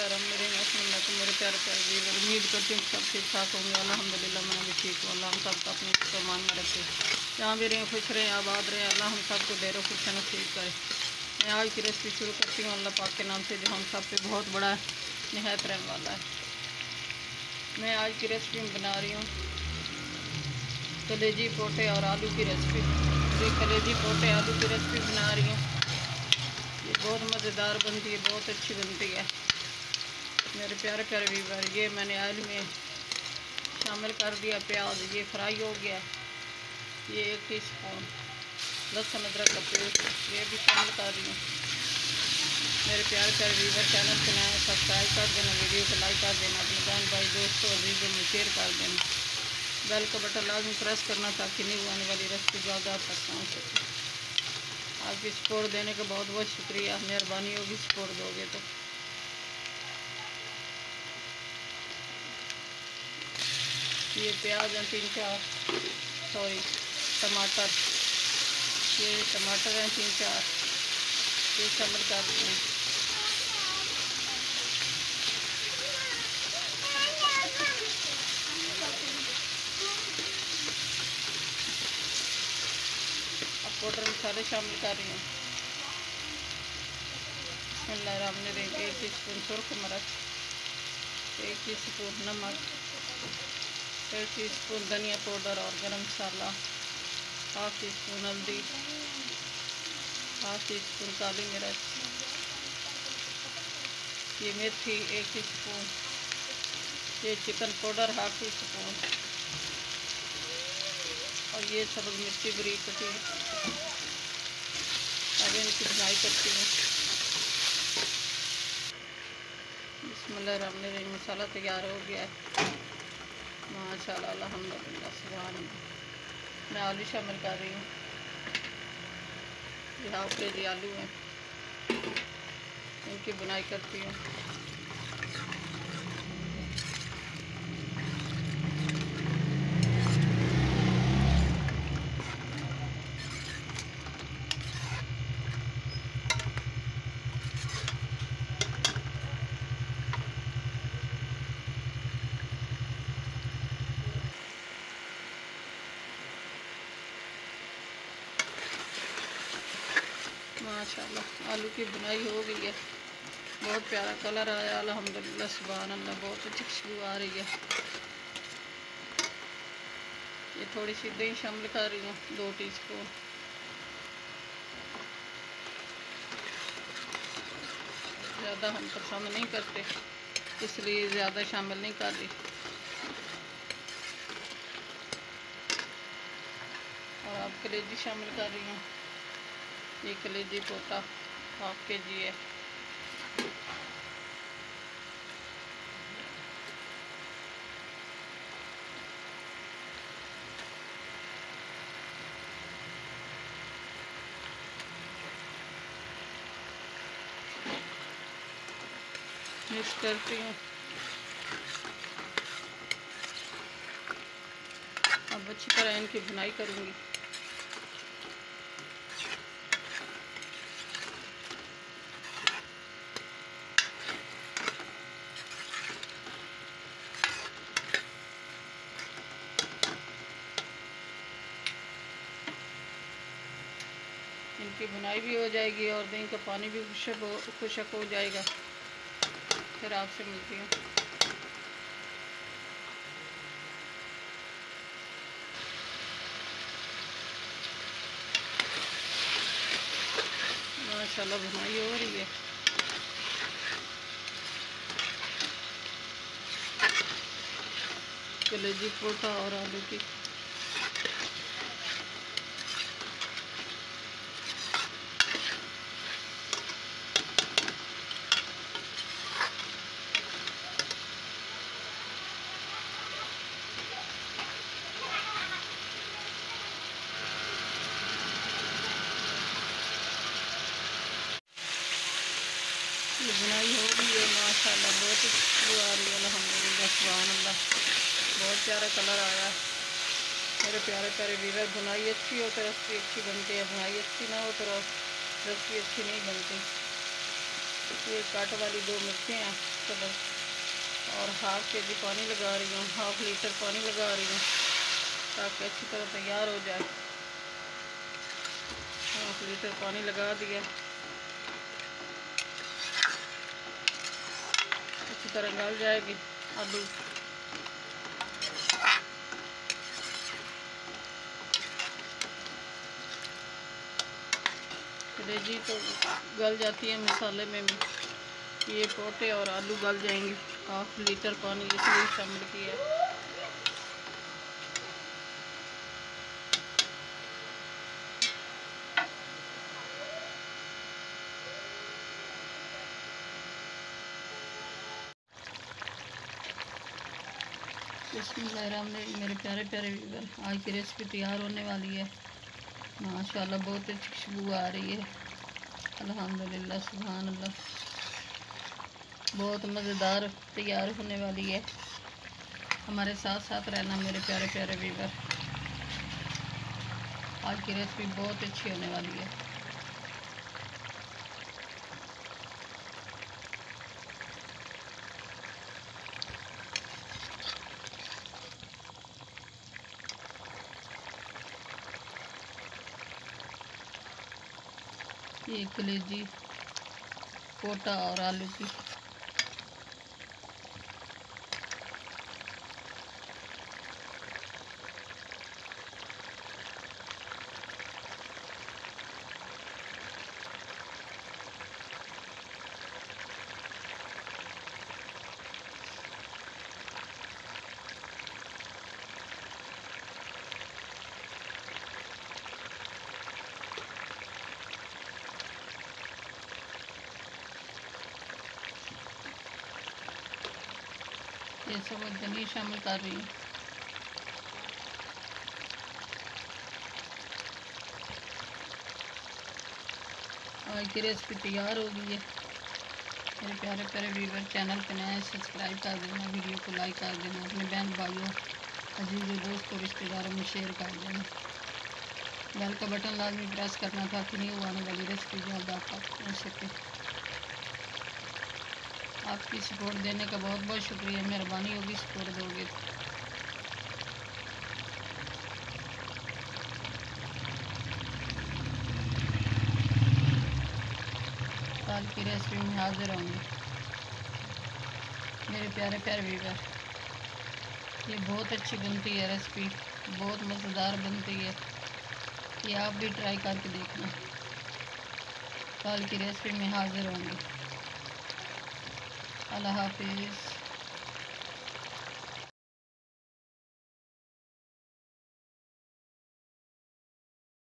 बिस्मिल्लाहिर्रहमानिर्रहीम। मेरे प्यारे प्यारे व्यूअर, उम्मीद करती हूँ सब ठीक ठाक होंगे। अल्हम्दुलिल्लाह मैं भी ठीक हूँ। अल्लाह हम सबको अपने सामान में रखे, जहाँ भी रहें खुश रहें, आबाद रहें। अल्लाह हम सबको ढेरों खुश नसीब करे। मैं आज की रेसिपी शुरू करती हूँ अल्लाह पाक के नाम से, जो हम सब पे बहुत बड़ा निहायत रहने वाला है। मैं आज की रेसिपी में बना रही हूँ कलेजी पोटे और आलू की रेसिपी। ये कलेजी पोटे आलू की रेसिपी बना रही हूँ। ये बहुत मज़ेदार बनती है, बहुत अच्छी बनती है मेरे प्यारे प्यारे व्यूअर। ये मैंने ऑयल में शामिल कर दिया प्याज, ये फ्राई हो गया। ये 1 टीस्पून लहसुन अदरक का पेस्ट ये भी शामिल कर रही हूँ। मेरे प्यारे प्यारे व्यूअर, चैनल को नया सब्सक्राइब कर देना, वीडियो को लाइक कर देना, अपने बहन भाई दोस्तों अजीजों में शेयर कर देना, बेल का बटन लाजमी प्रेस करना ताकि न्यू आने वाली रेसिपी ज़्यादा आप तक पहुँच सके। आपकी सपोर्ट देने का बहुत बहुत शुक्रिया, मेहरबानी होगी सपोर्ट दोगे तो। ये प्याज हैं 3-4, सॉरी टमाटर, ये टमाटर हैं 3-4, ये शामिल कर दें। अब पाउडर मसाले शामिल कर रही हूँ। बिस्मिल्लाहिर्रहमानिर्रहीम। 1 टीस्पून सुरख मिर्च, 1 टीस्पून नमक, 1 टीस्पून धनिया पाउडर और गरम मसाला, 1/2 टीस्पून हल्दी, 1/2 टीस्पून काली मिर्च, ये मेथी 1 टीस्पून, ये चिकन पाउडर 1/2 टीस्पून और ये सब्ज़ मिर्ची बारीक कटी। अब इनकी भुनाई करती हूँ। बिस्मिल्लाहिर्रहमानिर्रहीम। मसाला तैयार हो गया है माशाल्लाह, अल्हम्दुलिल्लाह, सुभान अल्लाह। मैं आलू शामिल कर रही हूँ। ये 1/2 केजी आलू हैं, इनकी बुनाई करती हूँ। माशाल्लाह आलू की बुनाई हो गई है, बहुत प्यारा कलर आया अल्हम्दुलिल्लाह, सुभान अल्लाह, बहुत अच्छी खुशबू आ रही है। ये थोड़ी सी दही शामिल कर रही हूँ, 2 टीस्पून। ज़्यादा हम पसंद नहीं करते इसलिए ज़्यादा शामिल नहीं कर रही। और अब कलेजी शामिल कर रही हूँ। ये कलेजी पोटा 1/2 केजी है। मिक्स करती हूँ। अब अच्छी तरह इनकी भुनाई करूँगी। इनकी बुनाई भी हो जाएगी और दही का पानी भी खुशक हो जाएगा। फिर आपसे मिलती हूँ। माशाल्लाह बुनाई हो रही है। कलेजी पोटा और आलू की ये बुनाई हो गई है माशाल्लाह, बहुत ही खुशबू आ रही है अल्हम्दुलिल्लाह, सुभान अल्लाह, बहुत प्यारा कलर आया। मेरे प्यारे प्यारे व्यूअर, बुनाई अच्छी हो तो रेसिपी अच्छी बनती है, बुनाई अच्छी ना हो तो रेसिपी अच्छी नहीं बनती। ये काट वाली 2 मिर्चें हैं कलर, और हाफ के जी पानी लगा रही हूँ, हाफ लीटर पानी लगा रही हूँ ताकि अच्छी तरह तैयार हो जाए। हाफ लीटर पानी लगा दिया, अच्छी तरह गल जाएगी आलू। कलेजी तो गल जाती है मसाले में भी, ये पोटे और आलू गल जाएंगे। हाफ लीटर पानी इसलिए शामिल किया। बिस्मिल्लाहिर्रहमानिर्रहीम। मेरे प्यारे प्यारे व्यूअर, आज की रेसिपी तैयार होने वाली है। माशाल्लाह बहुत अच्छी खुशबू आ रही है। अल्हम्दुलिल्लाह, सुभान अल्लाह, बहुत मज़ेदार तैयार होने वाली है। हमारे साथ साथ रहना मेरे प्यारे प्यारे व्यूअर, आज की रेसिपी बहुत अच्छी होने वाली है। ये कलेजी, पोटा और आलू की ये सब धनिया शामिल कर रही हूँ। आज की रेसिपी तैयार हो गई है। मेरे प्यारे प्यारे व्यूअर, चैनल पे नए सब्सक्राइब कर देना, वीडियो को लाइक कर देना, अपने बहन भाइयों, अजीज़ों, दोस्तों, रिश्तेदारों में शेयर कर देना। बेल का बटन लाजमी प्रेस करना ताकि नहीं आने वाली रेसिपी जल्द आप तक पहुँच सके। आपकी सपोर्ट देने का बहुत बहुत शुक्रिया, मेहरबानी होगी सपोर्ट दोगे। कल की रेसिपी में हाजिर होंगे मेरे प्यारे प्यारे व्यूअर। ये बहुत अच्छी बनती है रेसिपी, बहुत मज़ेदार बनती है। ये आप भी ट्राई करके देखना। कल की रेसिपी में हाजिर होंगे। अल्लाह हाफिज़।